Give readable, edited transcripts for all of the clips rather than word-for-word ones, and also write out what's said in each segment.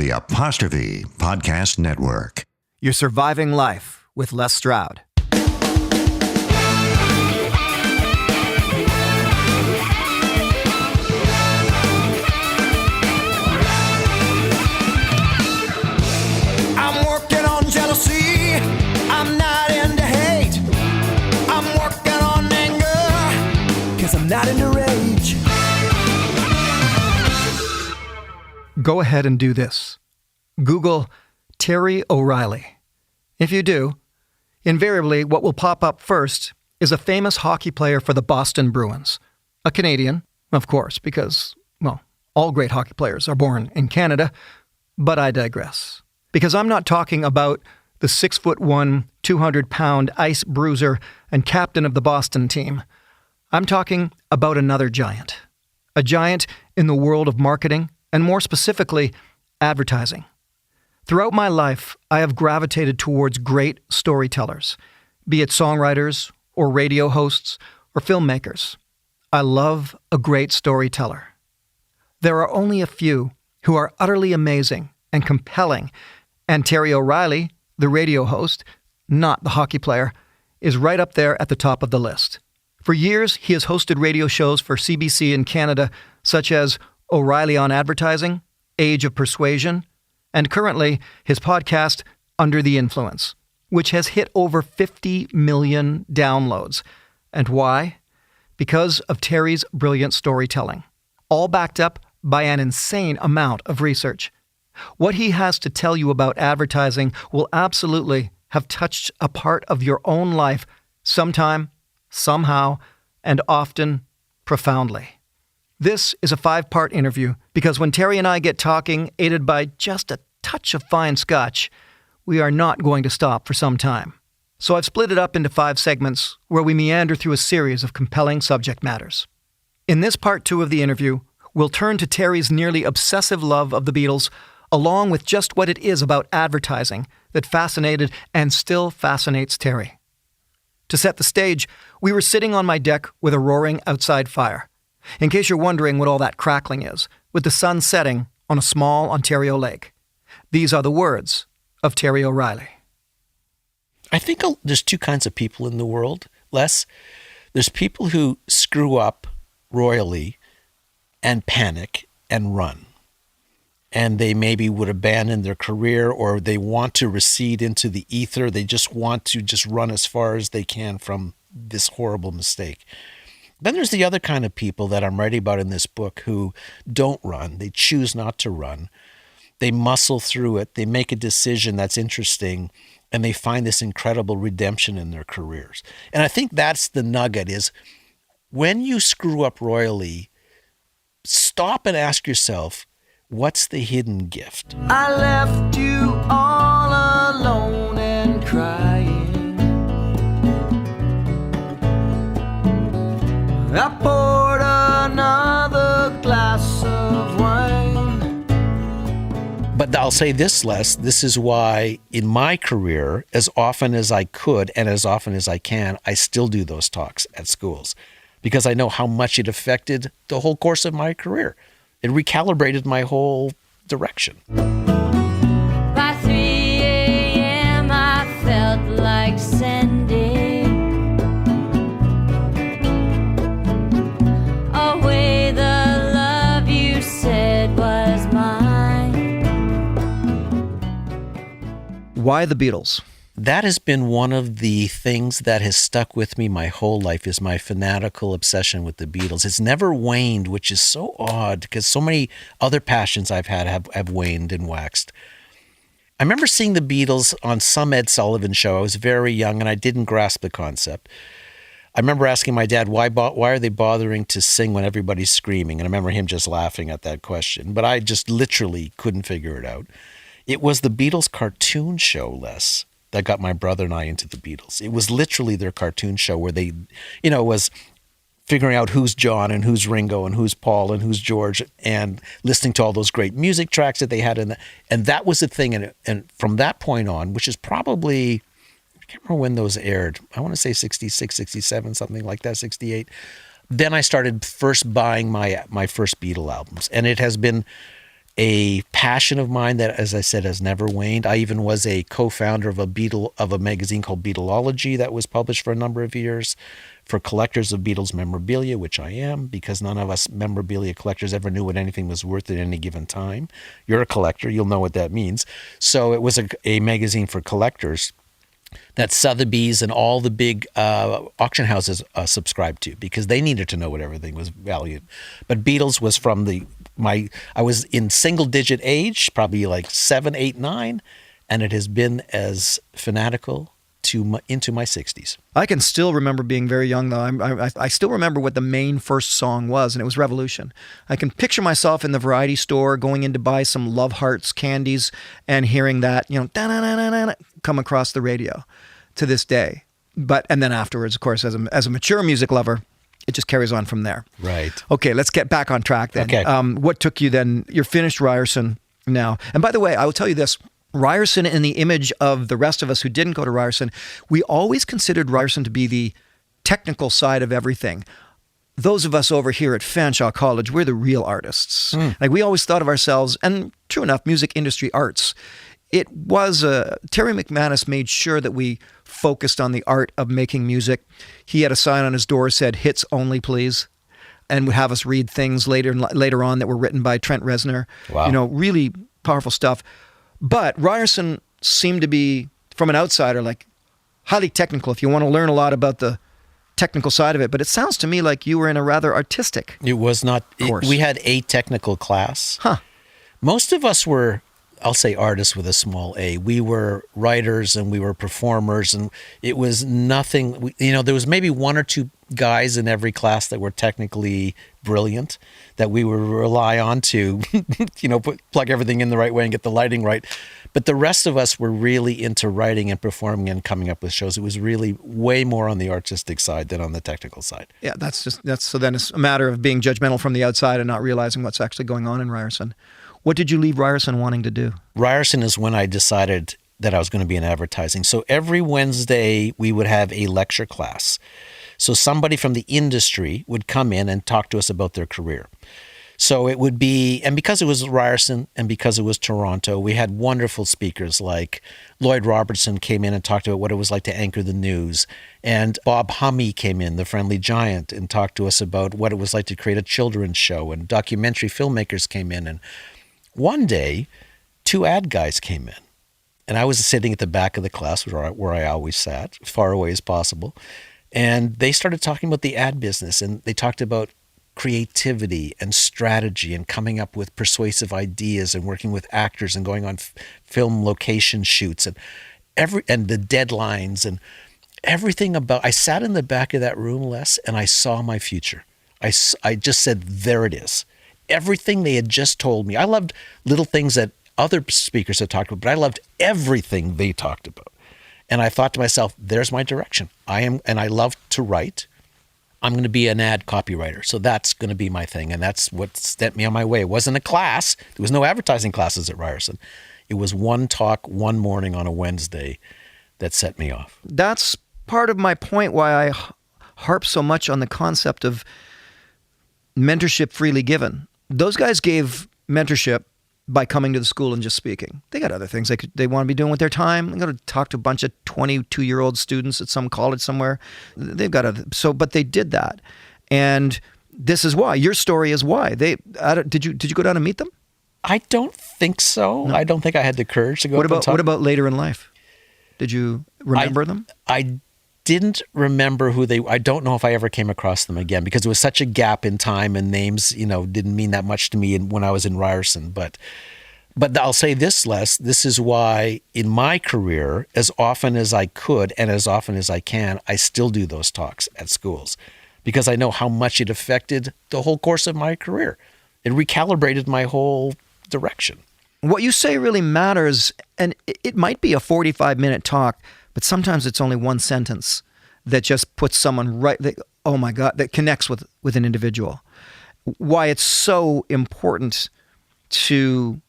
the Apostrophe Podcast Network. You're surviving life with Les Stroud. I'm working on jealousy. I'm not into hate. I'm working on anger, 'cause I'm not into rage. Go ahead and do this. Google Terry O'Reilly. If you do, invariably what will pop up first is a famous hockey player for the Boston Bruins. A Canadian, of course, because, well, all great hockey players are born in Canada, but I digress. Because I'm not talking about the 6'1", 200-pound ice bruiser and captain of the Boston team. I'm talking about another giant. A giant in the world of marketing, and more specifically, advertising. Throughout my life, I have gravitated towards great storytellers, be it songwriters or radio hosts or filmmakers. I love a great storyteller. There are only a few who are utterly amazing and compelling, and Terry O'Reilly, the radio host, not the hockey player, is right up there at the top of the list. For years, he has hosted radio shows for CBC in Canada, such as O'Reilly on Advertising, Age of Persuasion, and currently his podcast, Under the Influence, which has hit over 50 million downloads. And why? Because of Terry's brilliant storytelling, all backed up by an insane amount of research. What he has to tell you about advertising will absolutely have touched a part of your own life sometime, somehow, and often profoundly. This is a 5-part interview because when Terry and I get talking, aided by just a touch of fine scotch, we are not going to stop for some time. So I've split it up into 5 segments where we meander through a series of compelling subject matters. In this part 2 of the interview, we'll turn to Terry's nearly obsessive love of the Beatles, along with just what it is about advertising that fascinated and still fascinates Terry. To set the stage, we were sitting on my deck with a roaring outside fire. In case you're wondering what all that crackling is, with the sun setting on a small Ontario lake. These are the words of Terry O'Reilly. I think there's 2 kinds of people in the world, Les. There's people who screw up royally and panic and run. And they maybe would abandon their career, or they want to recede into the ether. They just want to just run as far as they can from this horrible mistake. Then there's the other kind of people that I'm writing about in this book who don't run. They choose not to run. They muscle through it. They make a decision that's interesting, and they find this incredible redemption in their careers. And I think that's the nugget is when you screw up royally, stop and ask yourself, what's the hidden gift? I left you all alone and crying. I poured another glass of wine. But I'll say this, Les, this is why in my career, as often as I could and as often as I can, I still do those talks at schools because I know how much it affected the whole course of my career. It recalibrated my whole direction. By 3 a.m. I felt like sending away the love you said was mine. Why the Beatles? That has been one of the things that has stuck with me my whole life is my fanatical obsession with the Beatles. It's never waned, which is so odd because so many other passions I've had have waned and waxed. I remember seeing the Beatles on some Ed Sullivan show. I was very young and I didn't grasp the concept. I remember asking my dad, why are they bothering to sing when everybody's screaming? And I remember him just laughing at that question, but I just literally couldn't figure it out. It was the Beatles cartoon show, Les, that got my brother and I into the Beatles. It was literally their cartoon show where they, was figuring out who's John and who's Ringo and who's Paul and who's George and listening to all those great music tracks that they had and that was the thing. And from that point on, which is probably, I can't remember when those aired. I want to say 66, 67, something like that, 68. Then I started first buying my first Beatle albums. And it has been a passion of mine that, as I said, has never waned. I even was a co-founder of a magazine called Beatleology that was published for a number of years for collectors of Beatles memorabilia, which I am, because none of us memorabilia collectors ever knew what anything was worth at any given time. You're a collector, you'll know what that means. So it was a magazine for collectors that Sotheby's and all the big auction houses subscribed to, because they needed to know what everything was valued. But Beatles was from I was in single digit age, probably like 7, 8, 9, and it has been as fanatical into my 60s. I can still remember being very young, though. I still remember what the main first song was, and it was Revolution. I can picture myself in the variety store going in to buy some Love Hearts candies and hearing that, da-na-na-na-na, come across the radio to this day. And then afterwards, of course, as a mature music lover, it just carries on from there. Right. Okay, let's get back on track then. Okay. What took you then? You're finished Ryerson now. And by the way, I will tell you this. Ryerson, in the image of the rest of us who didn't go to Ryerson, we always considered Ryerson to be the technical side of everything. Those of us over here at Fanshawe College, we're the real artists. Like, we always thought of ourselves, and true enough, music industry arts. It was Terry McManus made sure that we focused on the art of making music. He had a sign on his door that said, "Hits only, please," and would have us read things later on that were written by Trent Reznor. Wow. Really powerful stuff. But Ryerson seemed to be, from an outsider, like highly technical if you want to learn a lot about the technical side of it. But it sounds to me like you were in a rather artistic It was not. course. We had a technical class. Huh. Most of us were, I'll say, artists with a small a. We were writers and we were performers, and it was nothing. There was maybe one or two guys in every class that were technically brilliant that we would rely on to, plug everything in the right way and get the lighting right. But the rest of us were really into writing and performing and coming up with shows. It was really way more on the artistic side than on the technical side. Yeah, so then it's a matter of being judgmental from the outside and not realizing what's actually going on in Ryerson. What did you leave Ryerson wanting to do? Ryerson is when I decided that I was going to be in advertising. So every Wednesday we would have a lecture class. So somebody from the industry would come in and talk to us about their career. So it would be, and because it was Ryerson and because it was Toronto, we had wonderful speakers like Lloyd Robertson came in and talked about what it was like to anchor the news. And Bob Hummey came in, the Friendly Giant, and talked to us about what it was like to create a children's show. And documentary filmmakers came in. And one day, 2 ad guys came in. And I was sitting at the back of the class where I always sat, as far away as possible. And they started talking about the ad business, and they talked about creativity and strategy and coming up with persuasive ideas and working with actors and going on film location shoots and the deadlines and everything about. I sat in the back of that room, Les, and I saw my future. I just said, there it is. Everything they had just told me. I loved little things that other speakers had talked about, but I loved everything they talked about. And I thought to myself, there's my direction. And I love to write. I'm going to be an ad copywriter. So that's going to be my thing. And that's what set me on my way. It wasn't a class. There was no advertising classes at Ryerson. It was one talk one morning on a Wednesday that set me off. That's part of my point why I harp so much on the concept of mentorship freely given. Those guys gave mentorship by coming to the school and just speaking. They got other things they want to be doing with their time. They got to talk to a bunch of 22-year-old students at some college somewhere. They've got but they did that. And this is why. Your story is why. Did you go down and meet them? I don't think so. No. I don't think I had the courage to go up and talk. What about later in life? Did you remember them? I didn't remember who they. I don't know if I ever came across them again because it was such a gap in time and names, didn't mean that much to me when I was in Ryerson. But I'll say this, Les. This is why in my career, as often as I could and as often as I can, I still do those talks at schools because I know how much it affected the whole course of my career. It recalibrated my whole direction. What you say really matters, and it might be a 45-minute talk, but sometimes it's only one sentence that just puts someone right, oh my God, that connects with an individual. Why it's so important to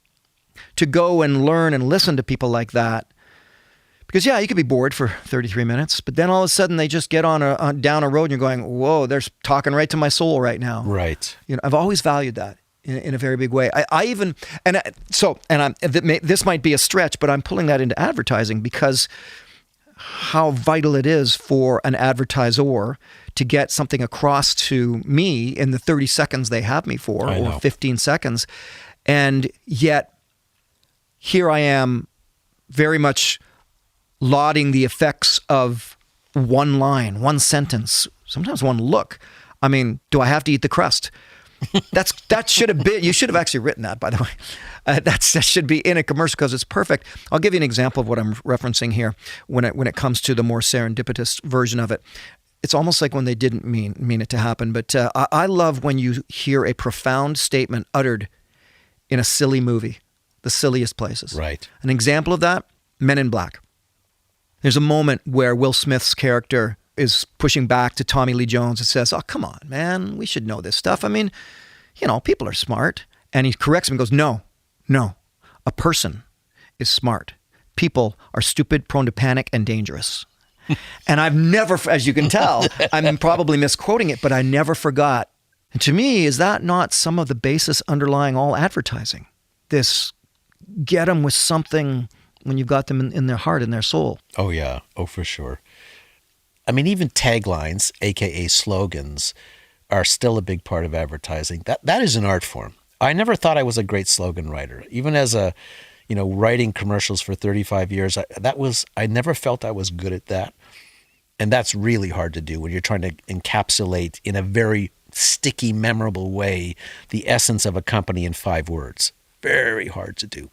go and learn and listen to people like that. Because yeah, you could be bored for 33 minutes, but then all of a sudden they just get down a road and you're going, whoa, they're talking right to my soul right now. Right. I've always valued that. in a very big way. This might be a stretch, but I'm pulling that into advertising because how vital it is for an advertiser to get something across to me in the 30 seconds they have me for, or 15 seconds. And yet, here I am very much lauding the effects of one line, one sentence, sometimes one look. I mean, do I have to eat the crust? That should have been, you should have actually written that, by the way. That should be in a commercial because it's perfect. I'll give you an example of what I'm referencing here when it comes to the more serendipitous version of it. It's almost like when they didn't mean it to happen. But I love when you hear a profound statement uttered in a silly movie, the silliest places. Right. An example of that, Men in Black. There's a moment where Will Smith's character is pushing back to Tommy Lee Jones and says, "Oh, come on, man, we should know this stuff. I mean, people are smart." And he corrects him and goes, No, a person is smart. People are stupid, prone to panic, and dangerous. And I've never, as you can tell, I'm probably misquoting it, but I never forgot. And to me, is that not some of the basis underlying all advertising? This get them with something when you've got them in their heart, in their soul. Oh, yeah. Oh, for sure. I mean, even taglines, AKA slogans, are still a big part of advertising. That is an art form. I never thought I was a great slogan writer. Even as writing commercials for 35 years, I never felt I was good at that. And that's really hard to do when you're trying to encapsulate in a very sticky, memorable way the essence of a company in 5 words. Very hard to do.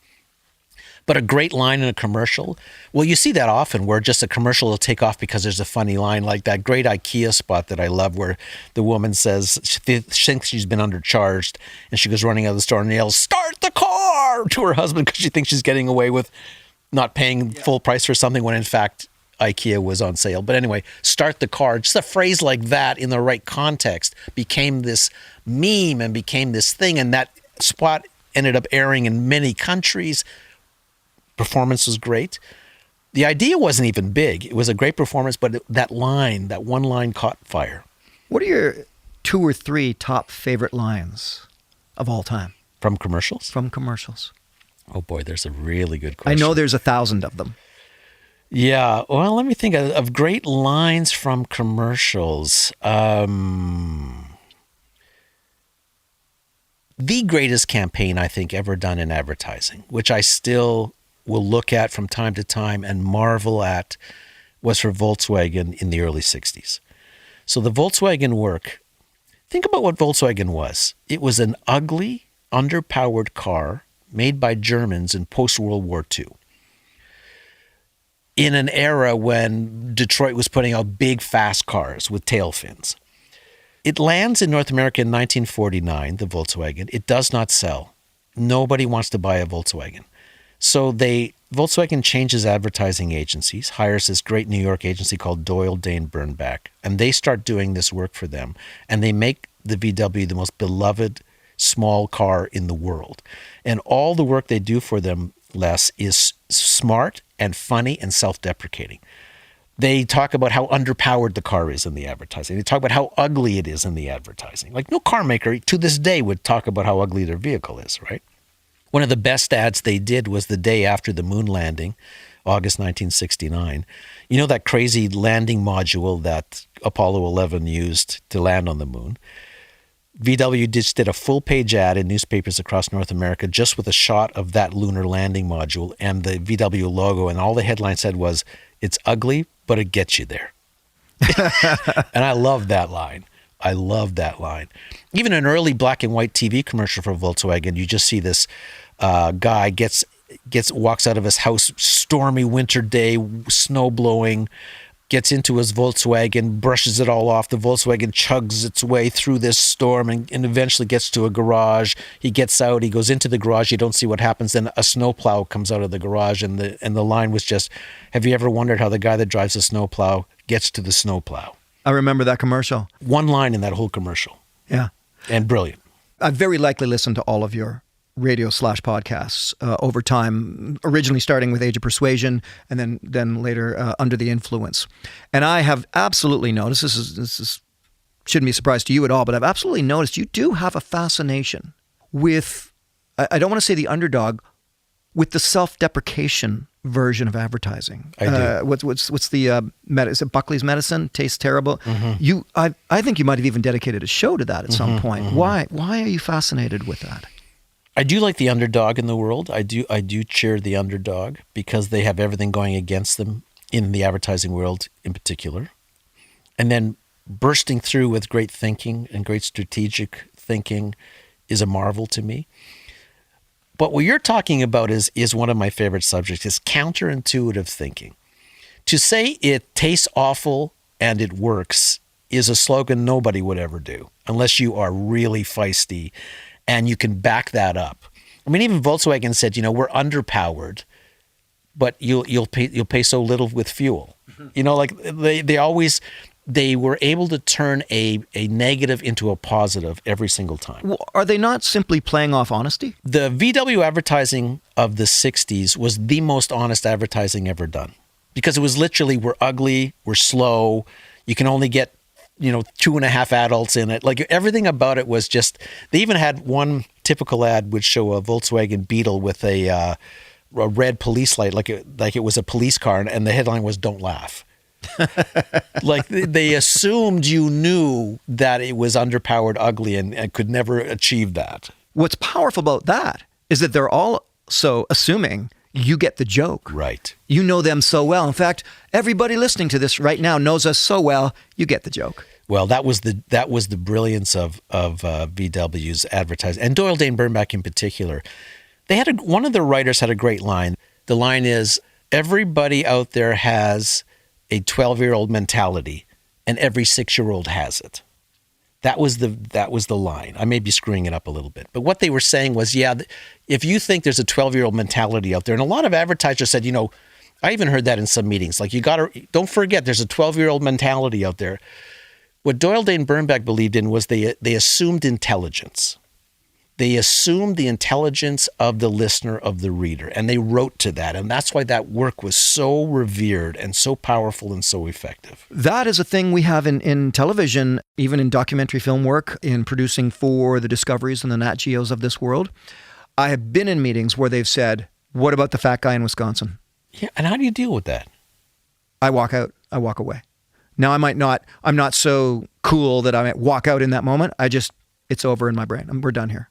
But a great line in a commercial, well, you see that often where just a commercial will take off because there's a funny line, like that great IKEA spot that I love where the woman says she thinks she's been undercharged and she goes running out of the store and yells, "Start the car!" to her husband because she thinks she's getting away with not paying full price for something when in fact IKEA was on sale. But anyway, start the car. Just a phrase like that in the right context became this meme and became this thing. And that spot ended up airing in many countries. Performance was great. The idea wasn't even big. It was a great performance, but that one line caught fire. What are your 2 or 3 top favorite lines of all time? From commercials? From commercials. Oh boy, there's a really good question. I know there's 1,000 of them. Yeah, well, let me think of great lines from commercials. The greatest campaign I think ever done in advertising, which I still will look at from time to time and marvel at, was for Volkswagen in the early 60s. So the Volkswagen work, think about what Volkswagen was. It was an ugly, underpowered car made by Germans in post-World War II. In an era when Detroit was putting out big, fast cars with tail fins. It lands in North America in 1949, the Volkswagen. It does not sell. Nobody wants to buy a Volkswagen. So Volkswagen changes advertising agencies, hires this great New York agency called Doyle, Dane, Bernbach, and they start doing this work for them. And they make the VW the most beloved small car in the world. And all the work they do for them, Les, is smart and funny and self-deprecating. They talk about how underpowered the car is in the advertising. They talk about how ugly it is in the advertising. Like no car maker to this day would talk about how ugly their vehicle is, right? One of the best ads they did was the day after the moon landing, August 1969. You know that crazy landing module that Apollo 11 used to land on the moon? VW just did a full-page ad in newspapers across North America just with a shot of that lunar landing module and the VW logo, and all the headline said was, "It's ugly, but it gets you there." And I love that line. I love that line. Even an early black and white TV commercial for Volkswagen, you just see this guy walks out of his house, stormy winter day, snow blowing, gets into his Volkswagen, brushes it all off. The Volkswagen chugs its way through this storm and eventually gets to a garage. He gets out, he goes into the garage, you don't see what happens. Then a snowplow comes out of the garage and the line was just, "Have you ever wondered how the guy that drives a snowplow gets to the snowplow?" I remember that commercial. One line in that whole commercial. Yeah. And brilliant. I've very likely listened to all of your radio/podcasts over time, originally starting with Age of Persuasion and then later Under the Influence. And I have absolutely noticed, this is shouldn't be a surprise to you at all, but I've absolutely noticed you do have a fascination with, I don't want to say the underdog, with the self-deprecation version of advertising. I do. What's the is it Buckley's Medicine? Tastes terrible. I think you might have even dedicated a show to that at some point. Why are you fascinated with that? I do like the underdog in the world. I do cheer the underdog because they have everything going against them in the advertising world in particular. And then bursting through with great thinking and great strategic thinking is a marvel to me. But what you're talking about is one of my favorite subjects, is counterintuitive thinking. To say it tastes awful and it works is a slogan nobody would ever do unless you are really feisty and you can back that up. I mean, even Volkswagen said, we're underpowered, but you'll pay so little with fuel. Like they were able to turn a negative into a positive every single time. Well, are they not simply playing off honesty? The VW advertising of the 60s was the most honest advertising ever done because it was literally, we're ugly, we're slow, you can only get 2.5 adults in it. Like everything about it was just, they even had one typical ad would show a Volkswagen Beetle with a red police light, like it was a police car, and the headline was "Don't laugh." Like they assumed you knew that it was underpowered, ugly, and could never achieve that. What's powerful about that is that they're also assuming you get the joke. Right. You know them so well. In fact, everybody listening to this right now knows us so well, you get the joke. Well, that was the brilliance of VW's advertising, and Doyle Dane Bernbach in particular. They had one of the writers had a great line. The line is, "Everybody out there has a 12-year-old mentality, and every 6-year-old has it." That was the line. I may be screwing it up a little bit, but what they were saying was, if you think there's a 12-year-old mentality out there, and a lot of advertisers said, I even heard that in some meetings, like don't forget, there's a 12-year-old mentality out there. What Doyle Dane Bernbach believed in was they assumed intelligence. They assumed the intelligence of the listener, of the reader, and they wrote to that. And that's why that work was so revered and so powerful and so effective. That is a thing we have in television, even in documentary film work, in producing for the Discoveries and the Nat Geos of this world. I have been in meetings where they've said, "What about the fat guy in Wisconsin?" Yeah, and how do you deal with that? I walk out. I walk away. Now, I'm not so cool that I might walk out in that moment. It's over in my brain. We're done here.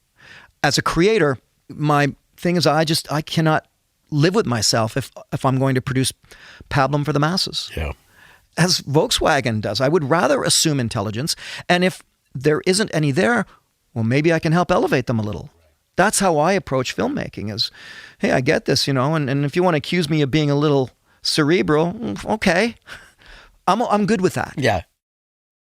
As a creator, my thing is I cannot live with myself if I'm going to produce pablum for the masses. Yeah. As Volkswagen does. I would rather assume intelligence. And if there isn't any there, well, maybe I can help elevate them a little. That's how I approach filmmaking is, hey, I get this, and if you want to accuse me of being a little cerebral, okay. I'm good with that. Yeah.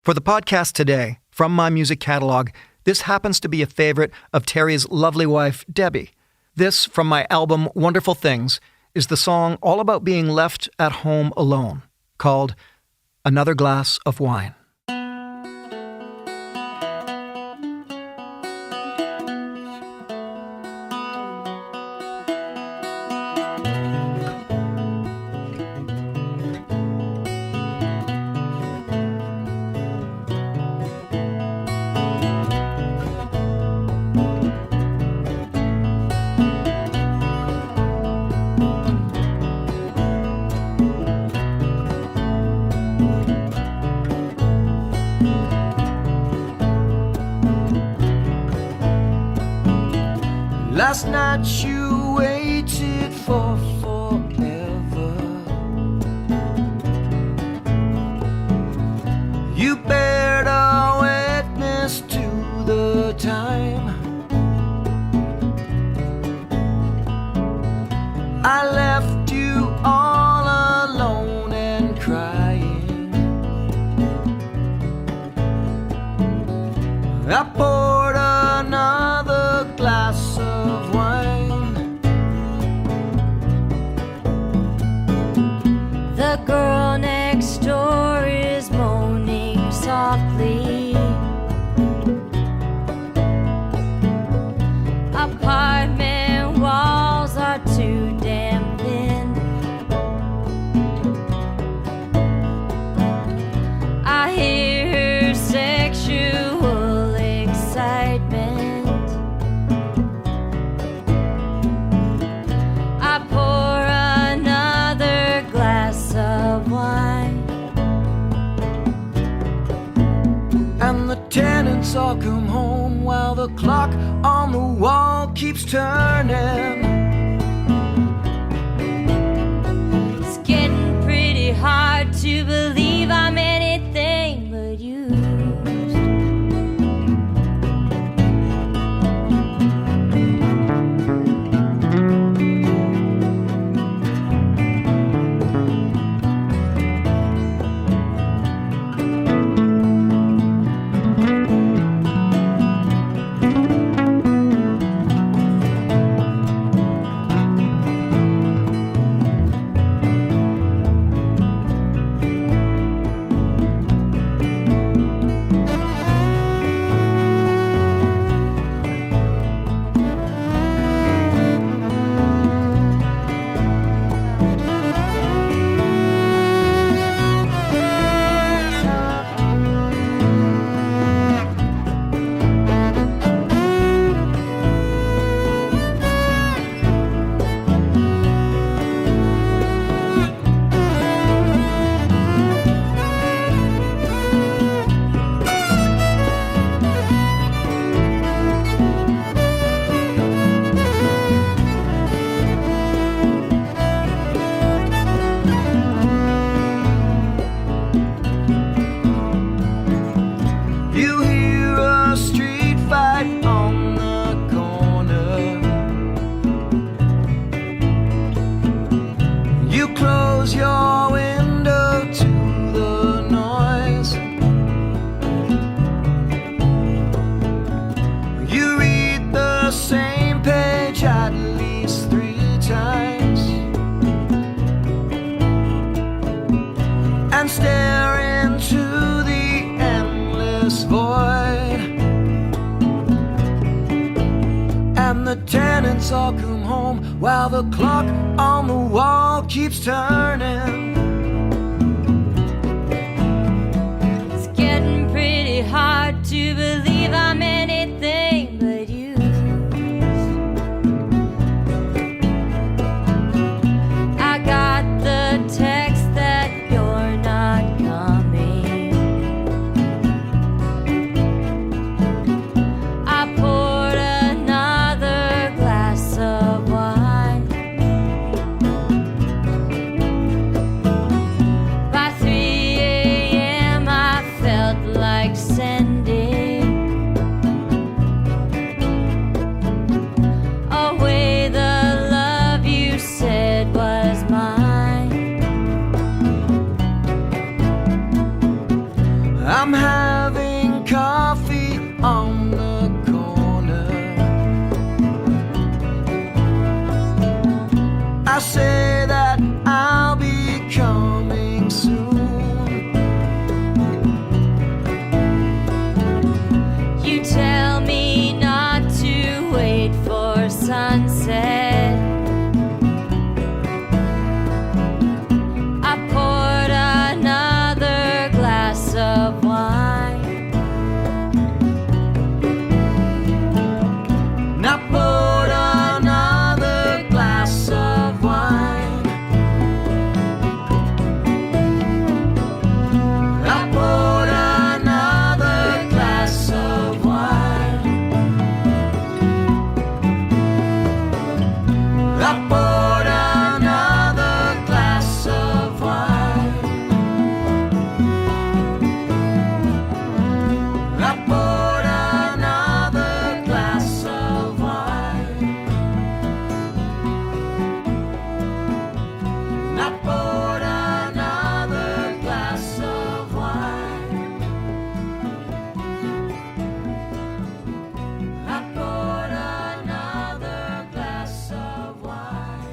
For the podcast today, from my music catalog, this happens to be a favorite of Terry's lovely wife, Debbie. This, from my album Wonderful Things, is the song all about being left at home alone, called Another Glass of Wine. Last night you waited for forever. You bared a witness to the time. I left you all alone and crying. I poured another glass of wine. The girl next door is moaning softly. Apartment walls are too damn thin. I hear her sexual excitement. the clock on the wall keeps turning. It's getting pretty hard to believe I'm anything but used. The tenants all come home while the clock on the wall keeps turning. It's getting pretty hard to believe I'm anything but used. I got the text that you're not coming. I poured another glass of wine. By 3 a.m. I felt like sending away the love you said was mine. I'm having coffee on the corner. I say that I'll be coming soon. You tell me not to wait for sunset. I poured another glass of wine. And I poured another glass of wine. I poured another glass of wine. I poured another glass of wine. I poured another glass of wine. I poured another glass of wine. I poured another glass of wine.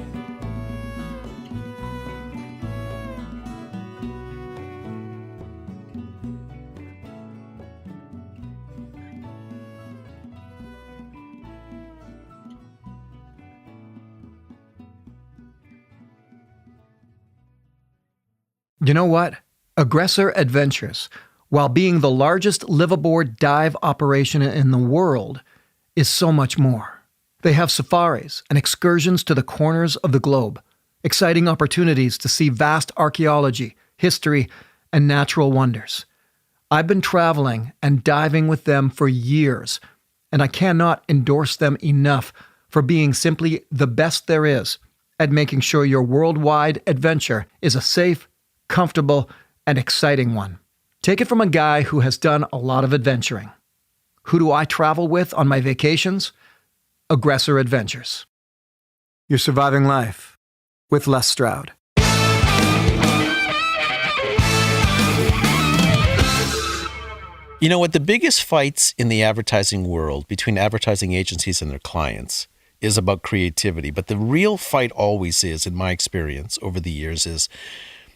You know what? Aggressor Adventures, while being the largest liveaboard dive operation in the world, is so much more. They have safaris and excursions to the corners of the globe, exciting opportunities to see vast archaeology, history, and natural wonders. I've been traveling and diving with them for years, and I cannot endorse them enough for being simply the best there is at making sure your worldwide adventure is a safe, comfortable, and exciting one. Take it from a guy who has done a lot of adventuring. Who do I travel with on my vacations? Aggressor Adventures. You're surviving life with Les Stroud. You know what? The biggest fights in the advertising world between advertising agencies and their clients is about creativity. But the real fight always is, in my experience over the years, is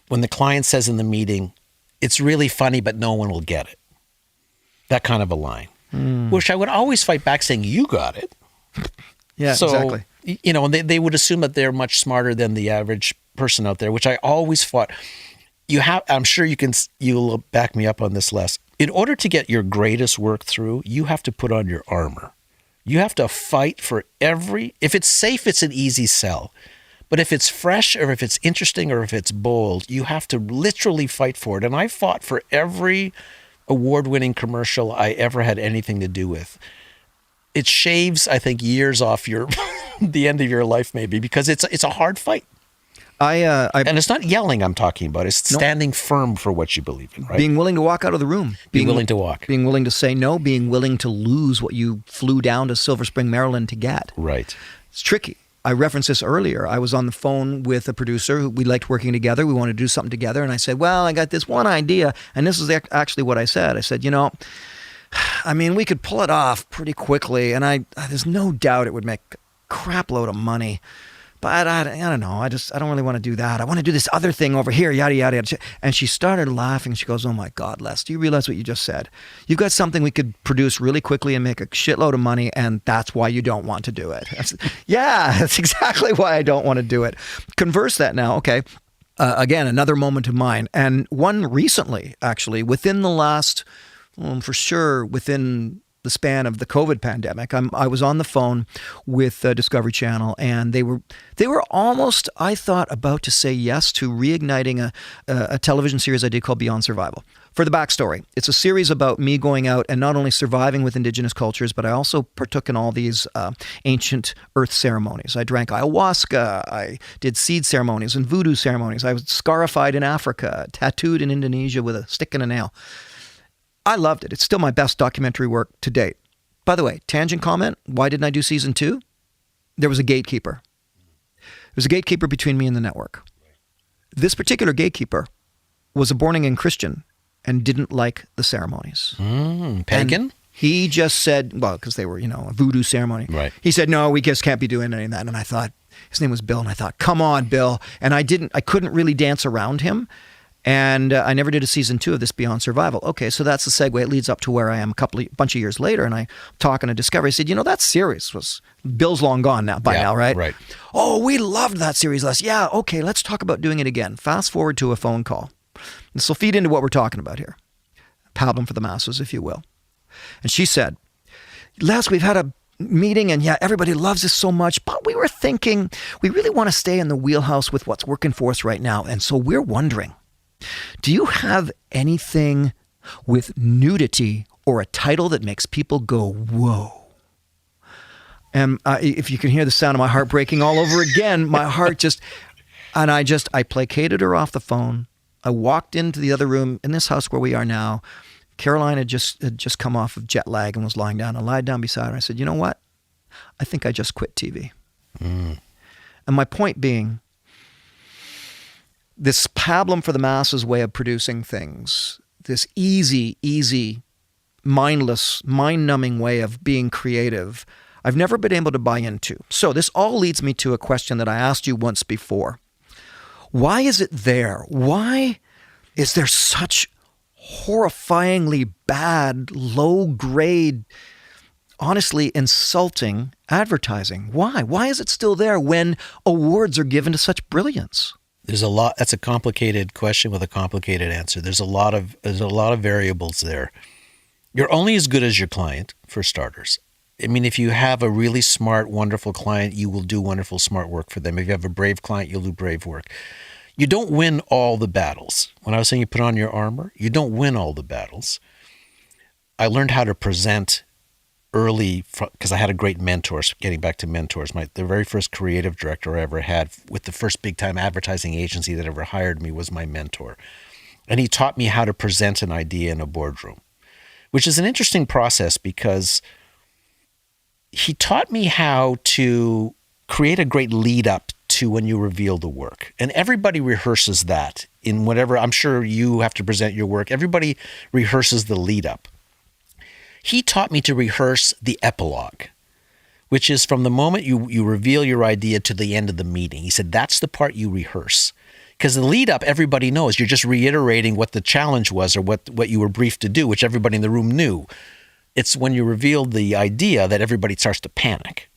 when the client says in the meeting, it's really funny, but no one will get it. That kind of a line. Which I would always fight back saying, you got it. Yeah, So, exactly. you know, they would assume that they're much smarter than the average person out there, which I always fought. I'm sure you'll back me up on this, Les. In order to get your greatest work through, you have to put on your armor. You have to fight for if it's safe, it's an easy sell. But if it's fresh or if it's interesting or if it's bold, you have to literally fight for it. And I fought for every award-winning commercial I ever had anything to do with. It shaves, I think, years off the end of your life maybe, because it's a hard fight. And it's not yelling I'm talking about. It's standing firm for what you believe in, right? Being willing to walk out of the room. Being willing to walk. Being willing to say no. Being willing to lose what you flew down to Silver Spring, Maryland to get. Right. It's tricky. I referenced this earlier. I was on the phone with a producer who we liked working together. We wanted to do something together. And I said, well, I got this one idea. And this is actually what I said. I said, we could pull it off pretty quickly. And there's no doubt it would make a crap load of money. But I don't know. I don't really want to do that. I want to do this other thing over here, yada, yada, yada. And she started laughing. She goes, oh my God, Les, do you realize what you just said? You've got something we could produce really quickly and make a shitload of money, and that's why you don't want to do it. Yeah, that's exactly why I don't want to do it. Converse that now, okay. Again, another moment of mine. And one recently, actually, within the last, within the span of the COVID pandemic, I was on the phone with Discovery Channel, and they were almost, I thought, about to say yes to reigniting a television series I did called Beyond Survival. For the backstory, it's a series about me going out and not only surviving with indigenous cultures, but I also partook in all these ancient earth ceremonies. I drank ayahuasca, I did seed ceremonies and voodoo ceremonies. I was scarified in Africa, tattooed in Indonesia with a stick and a nail. I loved it. It's still my best documentary work to date. By the way, tangent comment, why didn't I do season 2? There was a gatekeeper. There was a gatekeeper between me and the network. This particular gatekeeper was a born-again Christian and didn't like the ceremonies. Pagan? And he just said, well, because they were, a voodoo ceremony. Right. He said, no, we just can't be doing any of that. And I thought, his name was Bill, and I thought, come on, Bill. And I couldn't really dance around him. And I never did a season 2 of this Beyond Survival. Okay, so that's the segue. It leads up to where I am bunch of years later, and I talking to Discovery. I said, that series Bill's long gone now, now, right? Right. Oh, we loved that series, Les. Yeah, okay, let's talk about doing it again. Fast forward to a phone call. This will feed into what we're talking about here. Pablum for the masses, if you will. And she said, Les, we've had a meeting, and yeah, everybody loves this so much, but we were thinking we really want to stay in the wheelhouse with what's working for us right now, and so we're wondering, do you have anything with nudity or a title that makes people go, whoa? And if you can hear the sound of my heart breaking all over again, my heart I placated her off the phone. I walked into the other room in this house where we are now. Caroline had just come off of jet lag and was lying down. I lied down beside her. I said, you know what? I think I just quit TV. And my point being, this pablum for the masses way of producing things, this easy, mindless, mind-numbing way of being creative, I've never been able to buy into. So this all leads me to a question that I asked you once before. Why is it there? Why is there such horrifyingly bad, low-grade, honestly insulting advertising? Why? Why is it still there when awards are given to such brilliance? There's a lot. That's a complicated question with a complicated answer. There's a lot of variables there. You're only as good as your client, for starters. I mean, if you have a really smart, wonderful client, you will do wonderful, smart work for them. If you have a brave client, you'll do brave work. You don't win all the battles. When I was saying you put on your armor, you don't win all the battles. I learned how to present early, because I had a great mentor, getting back to mentors, the very first creative director I ever had with the first big time advertising agency that ever hired me was my mentor. And he taught me how to present an idea in a boardroom, which is an interesting process because he taught me how to create a great lead up to when you reveal the work. And everybody rehearses that in whatever, I'm sure you have to present your work. Everybody rehearses the lead up. He taught me to rehearse the epilogue, which is from the moment you reveal your idea to the end of the meeting. He said, that's the part you rehearse. Because the lead up, everybody knows. You're just reiterating what the challenge was or what you were briefed to do, which everybody in the room knew. It's when you reveal the idea that everybody starts to panic.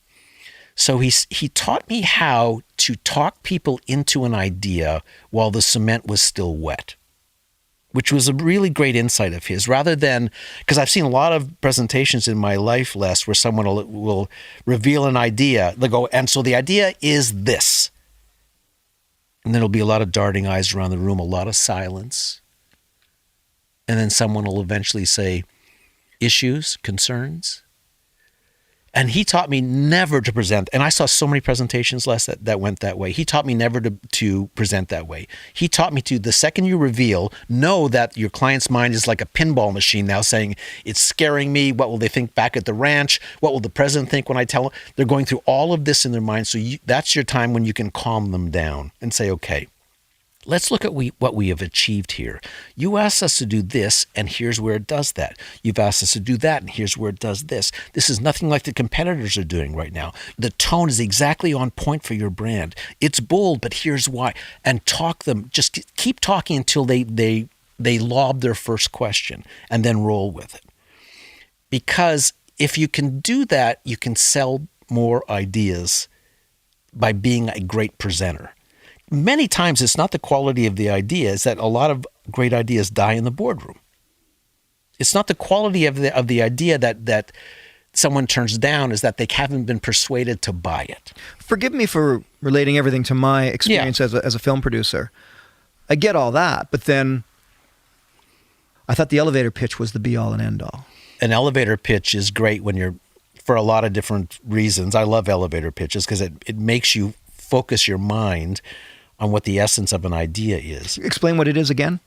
So he taught me how to talk people into an idea while the cement was still wet, which was a really great insight of his, rather than, because I've seen a lot of presentations in my life, Les, where someone will reveal an idea. They'll go, and so the idea is this. And then there'll be a lot of darting eyes around the room, a lot of silence. And then someone will eventually say, issues, concerns. And he taught me never to present. And I saw so many presentations, Les, that went that way. He taught me never to present that way. He taught me to, the second you reveal, know that your client's mind is like a pinball machine now saying, it's scaring me. What will they think back at the ranch? What will the president think when I tell them? They're going through all of this in their mind. So that's your time when you can calm them down and say, okay, let's look at what we have achieved here. You asked us to do this, and here's where it does that. You've asked us to do that, and here's where it does this. This is nothing like the competitors are doing right now. The tone is exactly on point for your brand. It's bold, but here's why. And talk them. Just keep talking until they lob their first question, and then roll with it. Because if you can do that, you can sell more ideas by being a great presenter. Many times it's not the quality of the idea, it's that a lot of great ideas die in the boardroom. It's not the quality of the idea that someone turns down, is that they haven't been persuaded to buy it. Forgive me for relating everything to my experience as a film producer. I get all that, but then I thought the elevator pitch was the be-all and end-all. An elevator pitch is great when you're, for a lot of different reasons. I love elevator pitches because it makes you focus your mind on what the essence of an idea is. Explain what it is again.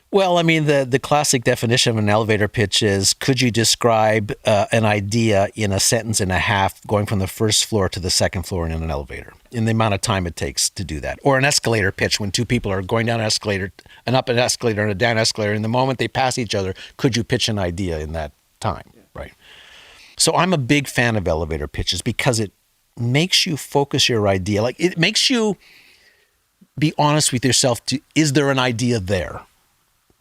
Well, I mean, the classic definition of an elevator pitch is, could you describe an idea in a sentence and a half going from the first floor to the second floor in an elevator, in the amount of time it takes to do that? Or an escalator pitch, when two people are going down an escalator, an up an escalator and a down escalator, and the moment they pass each other, could you pitch an idea in that time, right? So I'm a big fan of elevator pitches because it makes you focus your idea. Like, it makes you be honest with yourself is there an idea there?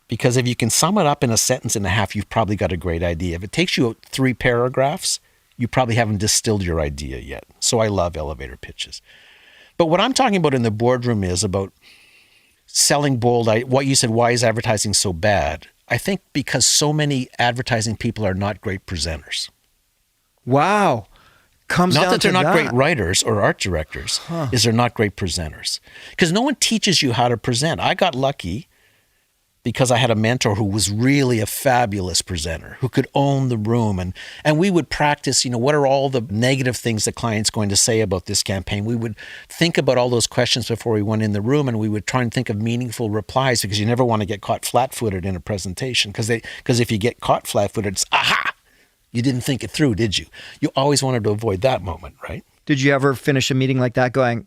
Because if you can sum it up in a sentence and a half, you've probably got a great idea. If it takes you 3 paragraphs, you probably haven't distilled your idea yet. So I love elevator pitches. But what I'm talking about in the boardroom is about selling bold. What you said, why is advertising so bad? I think because so many advertising people are not great presenters. Wow. Comes not down that they're to not that. great writers or art directors, is they're not great presenters. Because no one teaches you how to present. I got lucky because I had a mentor who was really a fabulous presenter, who could own the room. And we would practice, what are all the negative things the client's going to say about this campaign? We would think about all those questions before we went in the room, and we would try and think of meaningful replies, because you never want to get caught flat-footed in a presentation. Because if you get caught flat-footed, it's, aha! You didn't think it through, did you? You always wanted to avoid that moment, right? Did you ever finish a meeting like that going,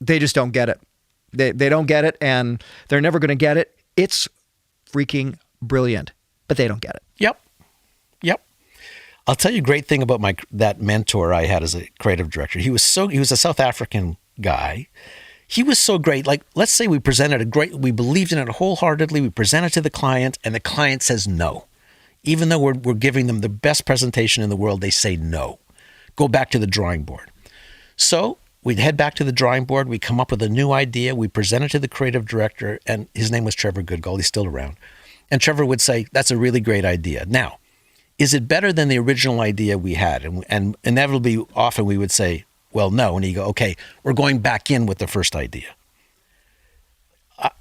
they just don't get it. They don't get it, and they're never going to get it. It's freaking brilliant, but they don't get it. Yep. I'll tell you a great thing about that mentor I had as a creative director. He was a South African guy. He was so great. Like, let's say we believed in it wholeheartedly. We presented to the client, and the client says no. Even though we're giving them the best presentation in the world, they say no. Go back to the drawing board. So we'd head back to the drawing board. We come up with a new idea. We present it to the creative director, and his name was Trevor Goodgall. He's still around. And Trevor would say, that's a really great idea. Now, is it better than the original idea we had? And inevitably, often we would say, well, no. And he'd go, okay, we're going back in with the first idea.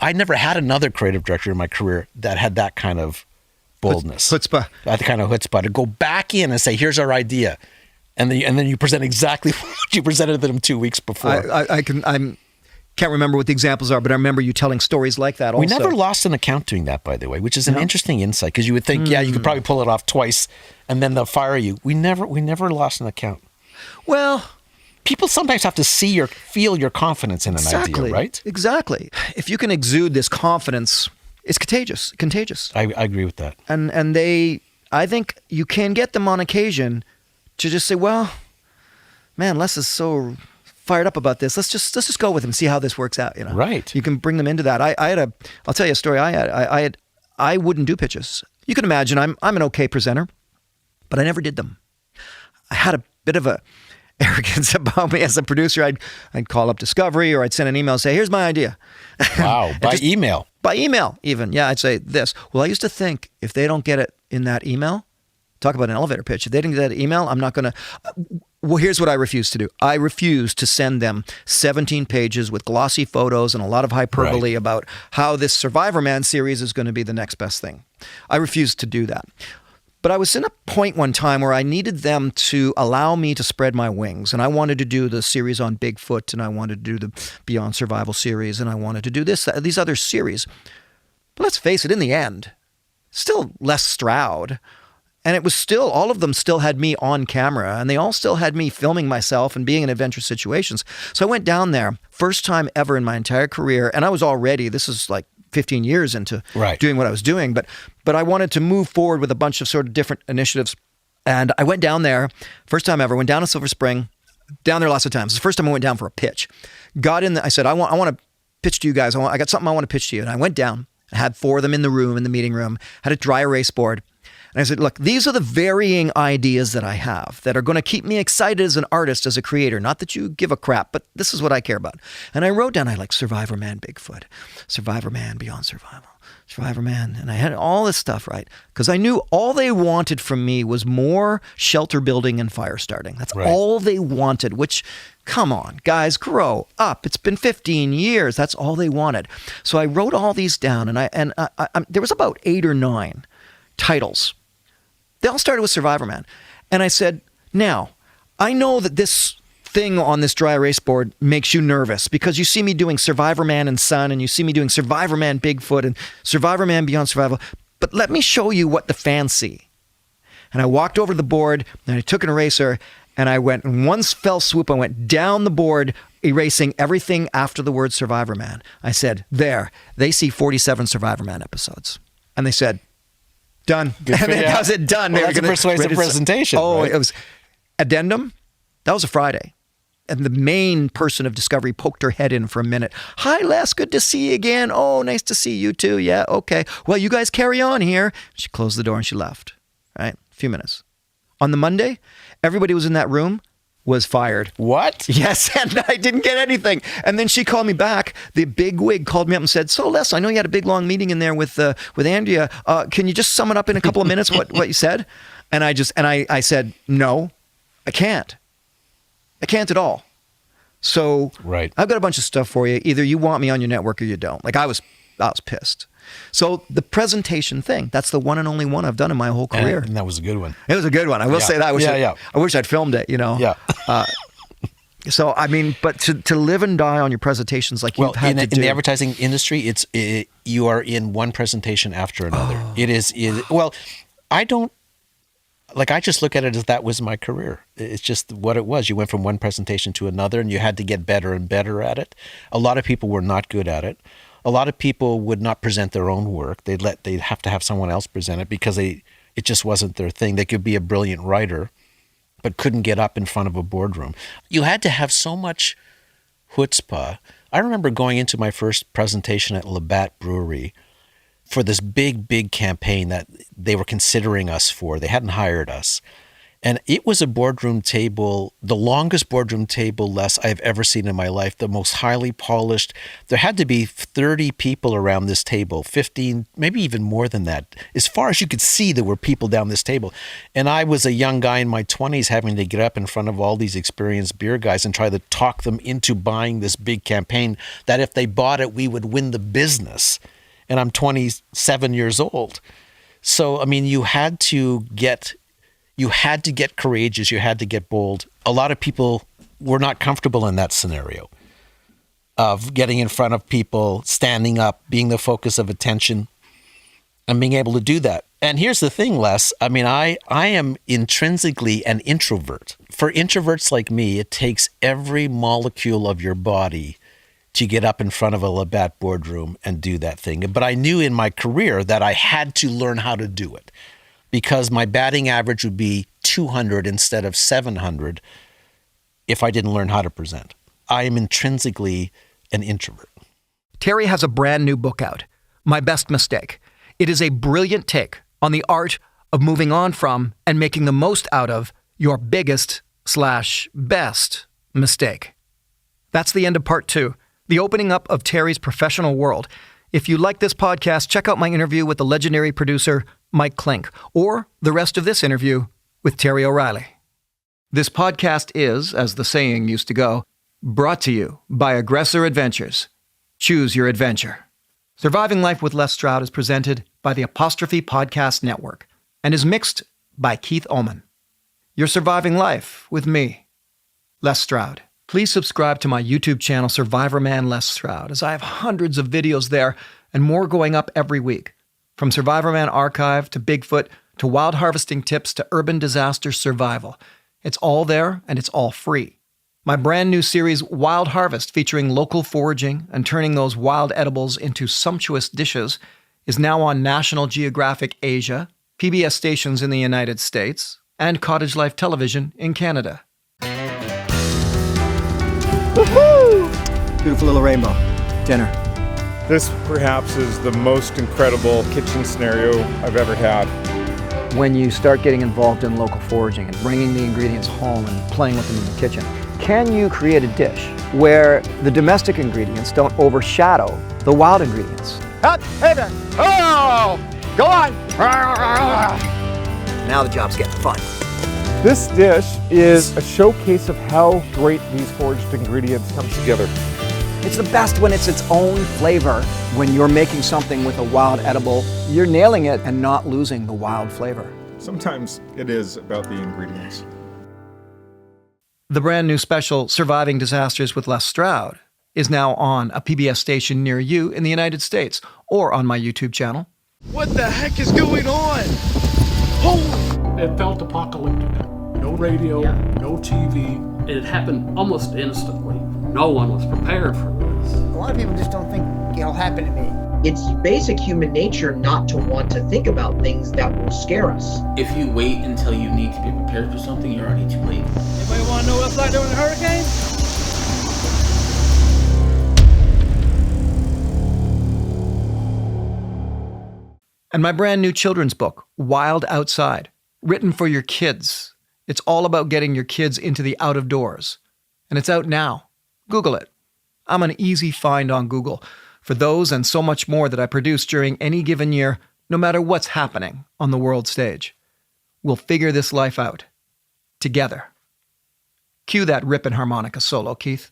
I never had another creative director in my career that had that kind of boldness. Chutzpah. That kind of chutzpah to go back in and say, here's our idea. And then you present exactly what you presented to them 2 weeks before. I can't remember what the examples are, but I remember you telling stories like that also. We never lost an account doing that, by the way, which is an interesting insight, because you would think, you could probably pull it off twice and then they'll fire you. We never lost an account. Well, people sometimes have to feel your confidence in an idea, right? Exactly. If you can exude this confidence, it's contagious. I agree with that. And I think you can get them on occasion to just say, well, man, Les is so fired up about this. Let's just go with him, see how this works out. Right. You can bring them into that. I'll tell you a story. I wouldn't do pitches. You can imagine I'm an okay presenter, but I never did them. I had a bit of a arrogance about me as a producer. I'd call up Discovery, or I'd send an email and say, here's my idea. Wow. By email. By email, even. Yeah, I'd say this. Well, I used to think if they don't get it in that email, talk about an elevator pitch. If they didn't get that email, I'm not going to. Well, here's what I refuse to do. I refuse to send them 17 pages with glossy photos and a lot of hyperbole about how this Survivorman series is going to be the next best thing. I refuse to do that. But I was in a point one time where I needed them to allow me to spread my wings. And I wanted to do the series on Bigfoot, and I wanted to do the Beyond Survival series, and I wanted to do these other series. But let's face it, in the end, still Les Stroud. And it was still, all of them still had me on camera, and they all still had me filming myself and being in adventurous situations. So I went down there, first time ever in my entire career, and I was already, this is like 15 years into doing what I was doing, but I wanted to move forward with a bunch of sort of different initiatives. And I went down there, first time ever, went down to Silver Spring, down there lots of times. It's the first time I went down for a pitch. Got in there, I said, I want to pitch to you guys. I got something I want to pitch to you. And I went down, I had 4 of them in the meeting room, had a dry erase board. And I said, look, these are the varying ideas that I have that are going to keep me excited as an artist, as a creator. Not that you give a crap, but this is what I care about. And I wrote down, I like Survivorman Bigfoot, Survivorman Beyond Survival, Survivorman. And I had all this stuff, right? Because I knew all they wanted from me was more shelter building and fire starting. That's all they wanted, which, come on, guys, grow up. It's been 15 years. That's all they wanted. So I wrote all these down, and I there was about 8 or 9 titles. They all started with Survivorman. And I said, now, I know that this thing on this dry erase board makes you nervous because you see me doing Survivorman and Son, and you see me doing Survivorman Bigfoot and Survivorman Beyond Survival. But let me show you what the fans see. And I walked over to the board, and I took an eraser, and I went, in one fell swoop, I went down the board, erasing everything after the word Survivorman. I said, there, they see 47 Survivorman episodes. And they said, done. And then that was it, done. Well, that's a persuasive presentation. Oh, right? It was addendum. That was a Friday. And the main person of Discovery poked her head in for a minute. Hi, Les. Good to see you again. Oh, nice to see you too. Yeah, okay. Well, you guys carry on here. She closed the door and she left. Right? A few minutes. On the Monday, everybody who was in that room was fired. What? Yes, and I didn't get anything. And then she called me back. The big wig called me up and said, so Les, I know you had a big long meeting in there with Andrea. Can you just sum it up in a couple of minutes what you said? And I said, no, I can't. I can't at all. So I've got a bunch of stuff for you. Either you want me on your network or you don't. Like I was pissed. So the presentation thing, that's the one and only one I've done in my whole career. And that was a good one. It was a good one. I will say that. I wish I'd filmed it, you know. Yeah. So, I mean, but to live and die on your presentations like you've had to do. In the advertising industry, you are in one presentation after another. Oh. I just look at it as that was my career. It's just what it was. You went from one presentation to another and you had to get better and better at it. A lot of people were not good at it. A lot of people would not present their own work. They'd have to have someone else present it because it just wasn't their thing. They could be a brilliant writer, but couldn't get up in front of a boardroom. You had to have so much chutzpah. I remember going into my first presentation at Labatt Brewery for this big, big campaign that they were considering us for. They hadn't hired us. And it was a boardroom table, the longest boardroom table, Les, I've ever seen in my life, the most highly polished. There had to be 30 people around this table, 15, maybe even more than that. As far as you could see, there were people down this table. And I was a young guy in my 20s having to get up in front of all these experienced beer guys and try to talk them into buying this big campaign that if they bought it, we would win the business. And I'm 27 years old. So, I mean, you had to get courageous, you had to get bold. A lot of people were not comfortable in that scenario of getting in front of people, standing up, being the focus of attention, and being able to do that. And here's the thing, Les, I mean, I am intrinsically an introvert. For introverts like me, it takes every molecule of your body to get up in front of a Labatt boardroom and do that thing. But I knew in my career that I had to learn how to do it because my batting average would be 200 instead of 700 if I didn't learn how to present. I am intrinsically an introvert. Terry has a brand new book out, My Best Mistake. It is a brilliant take on the art of moving on from and making the most out of your biggest/best mistake. That's the end of part 2, the opening up of Terry's professional world. If you like this podcast, check out my interview with the legendary producer Mike Klink, or the rest of this interview with Terry O'Reilly. This podcast is, as the saying used to go, brought to you by Aggressor Adventures. Choose your adventure. Surviving Life with Les Stroud is presented by the Apostrophe Podcast Network and is mixed by Keith Ullman. You're surviving life with me, Les Stroud. Please subscribe to my YouTube channel, Survivorman Les Stroud, as I have hundreds of videos there and more going up every week. From Survivorman Archive to Bigfoot to wild harvesting tips to urban disaster survival. It's all there and it's all free. My brand new series, Wild Harvest, featuring local foraging and turning those wild edibles into sumptuous dishes, is now on National Geographic Asia, PBS stations in the United States, and Cottage Life Television in Canada. Woohoo! Beautiful little rainbow. Dinner. This perhaps is the most incredible kitchen scenario I've ever had. When you start getting involved in local foraging and bringing the ingredients home and playing with them in the kitchen, can you create a dish where the domestic ingredients don't overshadow the wild ingredients? Hey there! Oh! Go on! Now the job's getting fun. This dish is a showcase of how great these foraged ingredients come together. It's the best when it's its own flavor. When you're making something with a wild edible, you're nailing it and not losing the wild flavor. Sometimes it is about the ingredients. The brand new special, Surviving Disasters with Les Stroud, is now on a PBS station near you in the United States or on my YouTube channel. What the heck is going on? Holy! It felt apocalyptic. No radio, no TV. It happened almost instantly. No one was prepared for this. A lot of people just don't think it'll happen to me. It's basic human nature not to want to think about things that will scare us. If you wait until you need to be prepared for something, you're already too late. Anybody want to know what it's like during a hurricane? And my brand new children's book, Wild Outside, written for your kids. It's all about getting your kids into the out of doors. And it's out now. Google it. I'm an easy find on Google for those and so much more that I produce during any given year, no matter what's happening on the world stage. We'll figure this life out. Together. Cue that ripping harmonica solo, Keith.